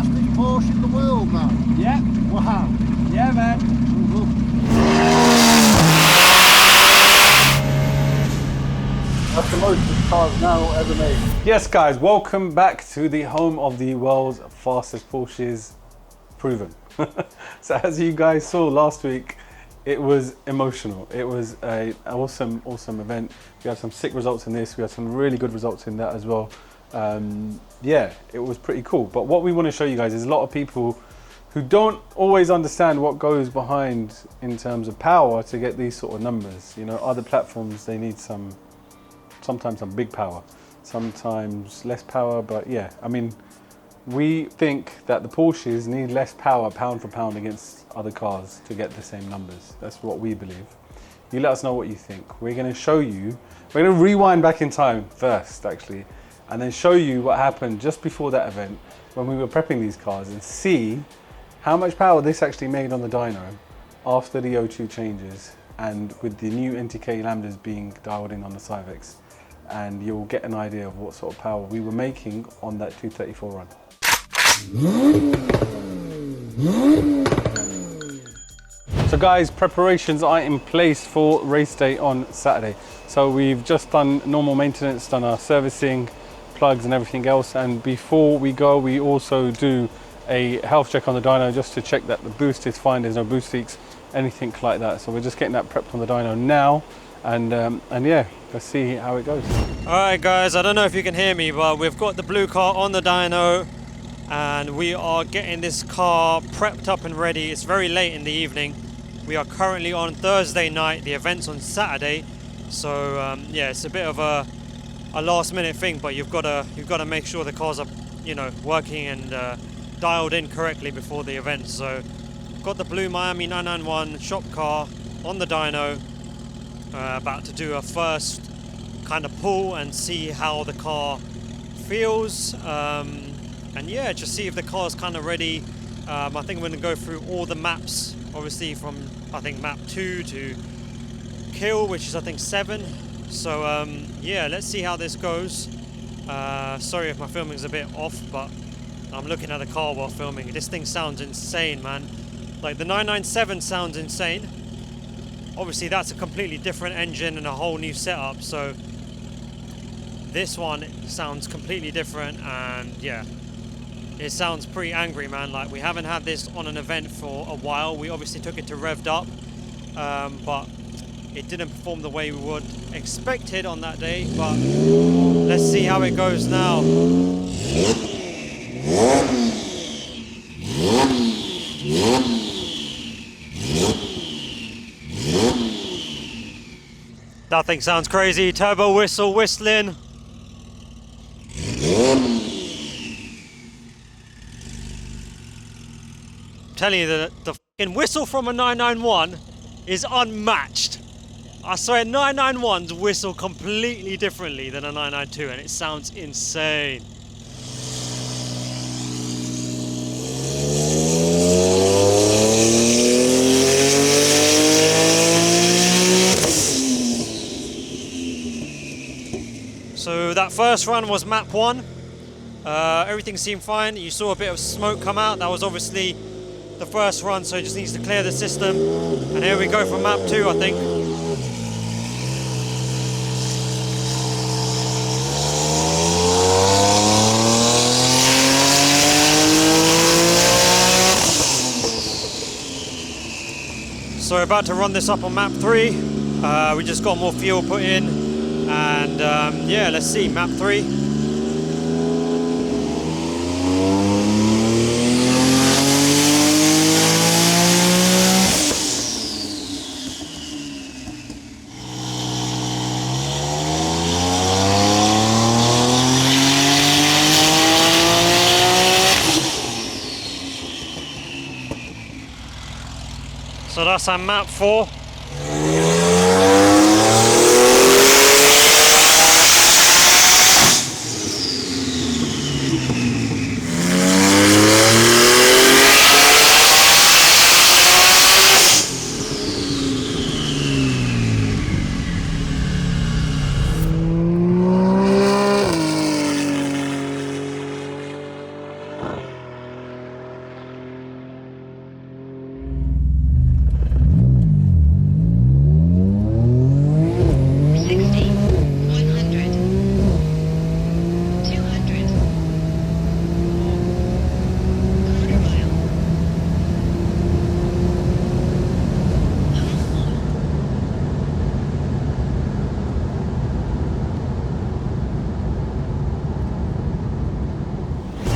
fastest Porsche in the world, man. Yeah. Wow. Yeah, man. That's the most cars now ever made. Yes, guys, welcome back to the home of the world's fastest Porsches, proven. So as you guys saw last week, it was emotional. It was an awesome event. We had some sick results in this. We had some really good results in that as well. Yeah, it was pretty cool. But what we want to show you guys is a lot of people who don't always understand what goes behind in terms of power to get these sort of numbers. You know, other platforms, they need sometimes some big power, sometimes less power, but yeah, I mean, we think that the Porsches need less power pound for pound against other cars to get the same numbers. That's what we believe. You let us know what you think. We're going to show you, we're going to rewind back in time first actually, and then show you what happened just before that event when we were prepping these cars and see how much power this actually made on the dyno after the O2 changes and with the new NTK lambdas being dialed in on the Civex. And you'll get an idea of what sort of power we were making on that 234 run. So guys, preparations are in place for race day on Saturday. So we've just done normal maintenance, done our servicing, plugs and everything else. And before we go, we also do a health check on the dyno just to check that the boost is fine, there's no boost leaks, anything like that. So we're just getting that prepped on the dyno now. And yeah, let's see how it goes. All right guys, I don't know if you can hear me, but we've got the blue car on the dyno and we are getting this car prepped up and ready. It's very late in the evening. We are currently on Thursday night, the event's on Saturday. So yeah, it's a bit of a last minute thing, but you've got to make sure the cars are, you know, working and dialed in correctly before the event. So got the blue Miami 991 shop car on the dyno. About to do a first kind of pull and see how the car feels, and yeah, just see if the car's kind of ready. I think we're going to go through all the maps, obviously from I think map 2 to kill, which is I think 7. So yeah, let's see how this goes. Sorry if my filming's a bit off, but I'm looking at the car while filming. This thing sounds insane, man. Like the 997 sounds insane. Obviously that's a completely different engine and a whole new setup, so this one sounds completely different, and yeah, it sounds pretty angry, man. Like, we haven't had this on an event for a while. We obviously took it to revved up, but it didn't perform the way we would expected on that day. But let's see how it goes now. That thing sounds crazy. Turbo whistle whistling. I'm telling you, the fucking whistle from a 991 is unmatched. I swear 991s whistle completely differently than a 992 and it sounds insane. So that first run was map 1. Everything seemed fine. You saw a bit of smoke come out. That was obviously the first run, so it just needs to clear the system. And here we go for map 2, I think. So we're about to run this up on map 3. We just got more fuel put in. And yeah, let's see, map 3. So that's on map 4.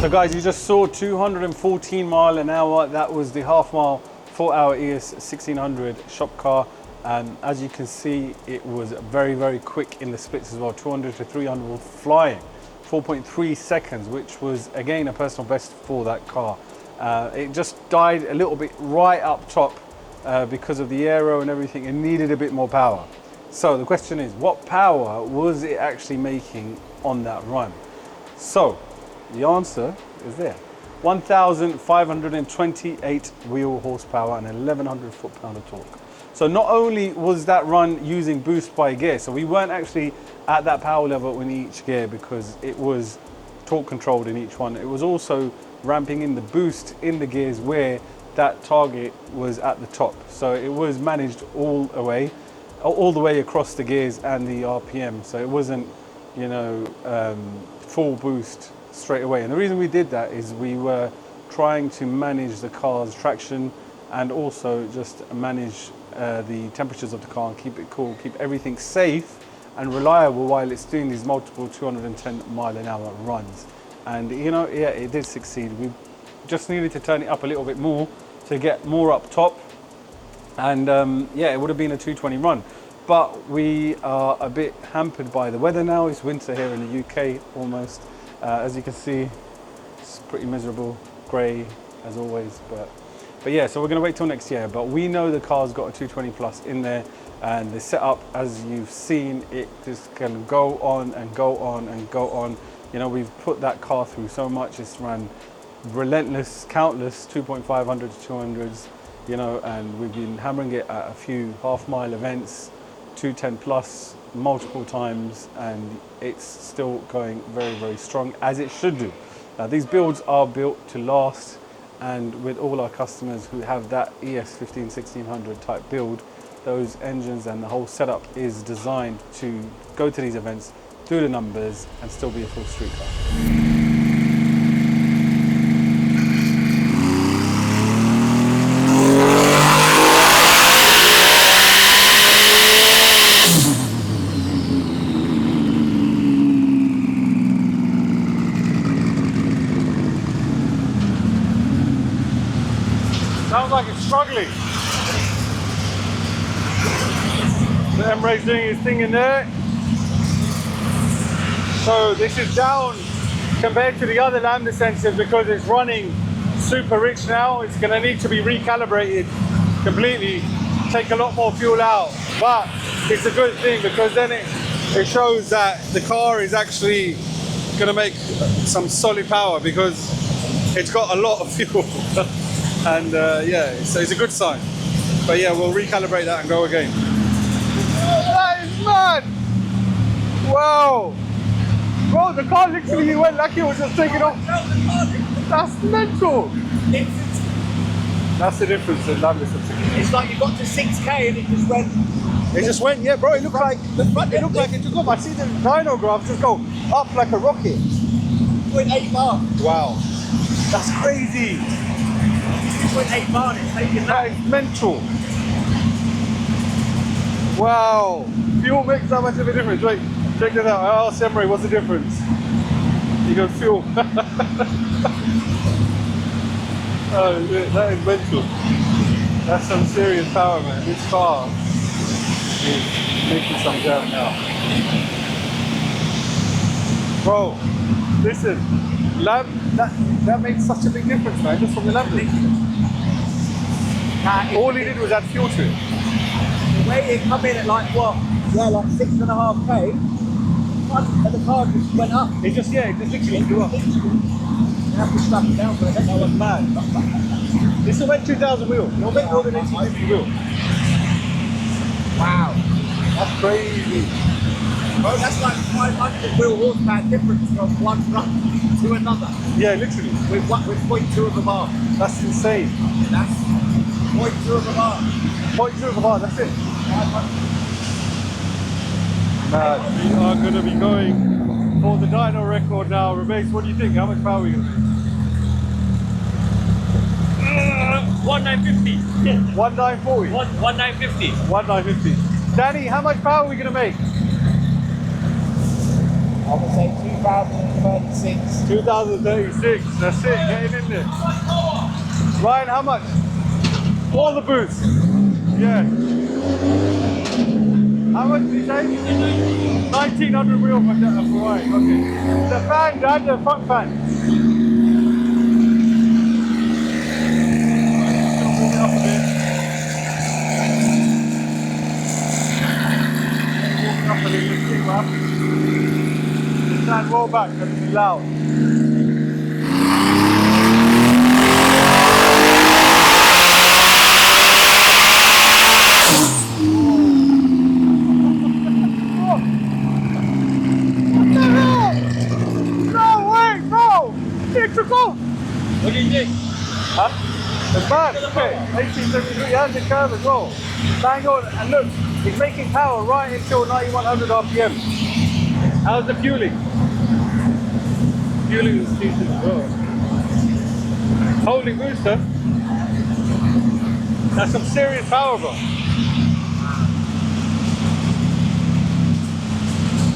So guys, you just saw 214 mile an hour. That was the half mile 4-hour ES 1600 shop car. And as you can see, it was very, very quick in the splits as well. 200 to 300 flying. 4.3 seconds, which was again a personal best for that car. It just died a little bit right up top because of the aero and everything. It needed a bit more power. So the question is, what power was it actually making on that run? So the answer is there. 1,528 wheel horsepower and 1,100 foot-pound of torque. So not only was that run using boost by gear, so we weren't actually at that power level in each gear because it was torque controlled in each one. It was also ramping in the boost in the gears where that target was at the top. So it was managed all the way across the gears and the RPM. So it wasn't, you know, full boost straight away. And the reason we did that is we were trying to manage the car's traction and also just manage the temperatures of the car and keep it cool, keep everything safe and reliable while it's doing these multiple 210 mile an hour runs. And you know, yeah, it did succeed. We just needed to turn it up a little bit more to get more up top. And yeah, it would have been a 220 run. But we are a bit hampered by the weather now. It's winter here in the UK almost. As you can see, it's pretty miserable, grey as always. But yeah, so we're going to wait till next year. But we know the car's got a 220 plus in there, and the setup, as you've seen, it just can go on and go on and go on. You know, we've put that car through so much. It's run relentless, countless 2.500 to 200s, you know, and we've been hammering it at a few half-mile events, 210 plus multiple times, and it's still going very, very strong, as it should do. Now, these builds are built to last, and with all our customers who have that ES 1600 type build, those engines and the whole setup is designed to go to these events, do the numbers, and still be a full street car. Sounds like it's struggling. The Emre's doing his thing in there. So this is down compared to the other lambda sensors because it's running super rich now. It's going to need to be recalibrated completely, take a lot more fuel out. But it's a good thing because then it shows that the car is actually going to make some solid power because it's got a lot of fuel. And yeah, so it's a good sign. But yeah, we'll recalibrate that and go again. That is mad! Wow! Bro, the car literally went like it was just taking off. That's mental! That's the difference in lambda sensing. It's like you got to 6K and it just went. It just went, yeah, bro. It looked like it took off. I see the dyno graphs just go up like a rocket. 0.8 bar. Wow, that's crazy. 0.8 bar. It's taking That is mental. Wow, fuel makes that much of a difference. Wait, check this out. I asked Emre, what's the difference? He goes, fuel. Oh, that is mental. That's some serious power, man. This car is making some jam now. Bro, listen, that makes such a big difference, man, just from the lambda. All he did was add fuel to it. The way it come in at like what? Yeah, like 6.5K. And the car just went up. It just literally blew up. You have to strap it down for it. That was mad. This will make 2,000 wheels. It'll make more than 1850 wheels. Wow. That's crazy. Bro, that's like 500 wheel horsepower difference from one truck to another. Yeah, literally. With 0.2 of a bar. That's insane. That's 0.2 of a bar. 0.2 of a bar, that's it. Man, we are going to be going for the dyno record now. Ramesh, what do you think? How much power are we going to make? 1950. 1940? 1950. 1950. Danny, how much power are we going to make? I would say 2036. 2036, that's it, get him in there. Ryan, how much? All the booths. Yeah. How much did you say? 1900 wheel for Ryan, okay. The fan, Dad, the front fan. Warm it up a bit. Warm it up a little bit, see what happens. Stand roll back, everything's loud. What do you think? Huh? The van, okay, 1873 has a curve as well. Bang on, and look, it's making power right until 9100 RPM. How's the fueling? Fueling is decent as well. Holding booster. That's some serious power, bro.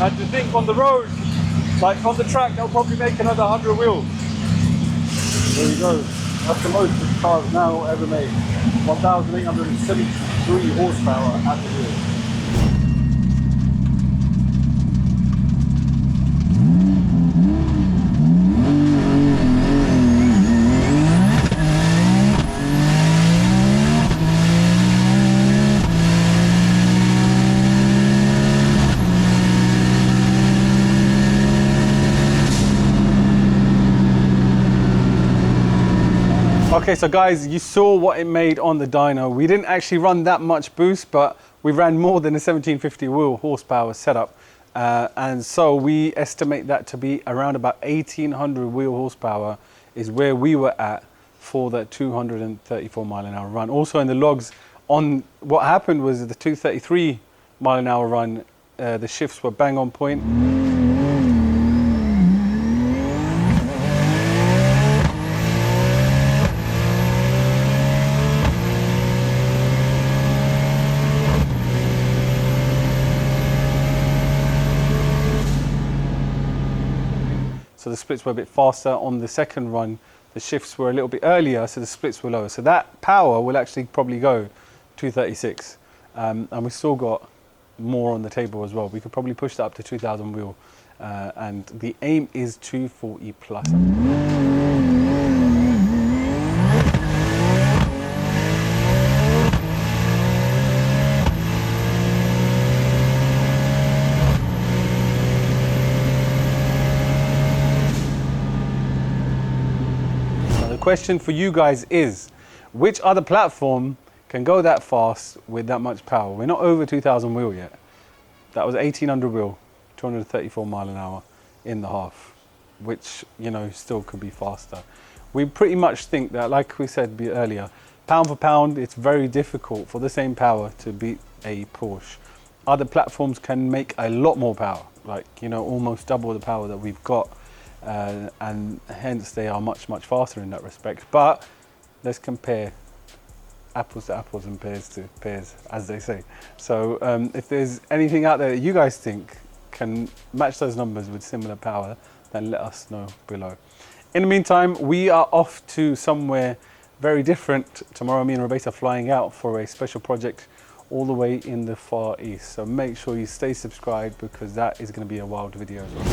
And to think on the road, like on the track, they'll probably make another 100 wheels. There you go. That's the most this car's now ever made. 1,873 horsepower at the wheel. Okay, so guys, you saw what it made on the dyno. We didn't actually run that much boost, but we ran more than a 1750 wheel horsepower setup. And so we estimate that to be around about 1800 wheel horsepower is where we were at for that 234 mile an hour run. Also in the logs, on what happened was the 233 mile an hour run, the shifts were bang on point. So the splits were a bit faster. On the second run, the shifts were a little bit earlier, so the splits were lower. So that power will actually probably go 236. And we still got more on the table as well. We could probably push that up to 2000 wheel. And the aim is 240 plus. The question for you guys is, which other platform can go that fast with that much power? We're not over 2000 wheel yet. That was 1800 wheel, 234 mile an hour in the half, which, you know, still could be faster. We pretty much think that, like we said earlier, pound for pound, it's very difficult for the same power to beat a Porsche. Other platforms can make a lot more power, like, you know, almost double the power that we've got. And hence they are much faster in that respect. But let's compare apples to apples and pears to pears, as they say. So if there's anything out there that you guys think can match those numbers with similar power, then let us know below. In the meantime, we are off to somewhere very different. Tomorrow me and Rebecca are flying out for a special project all the way in the Far East. So make sure you stay subscribed, because that is going to be a wild video as well.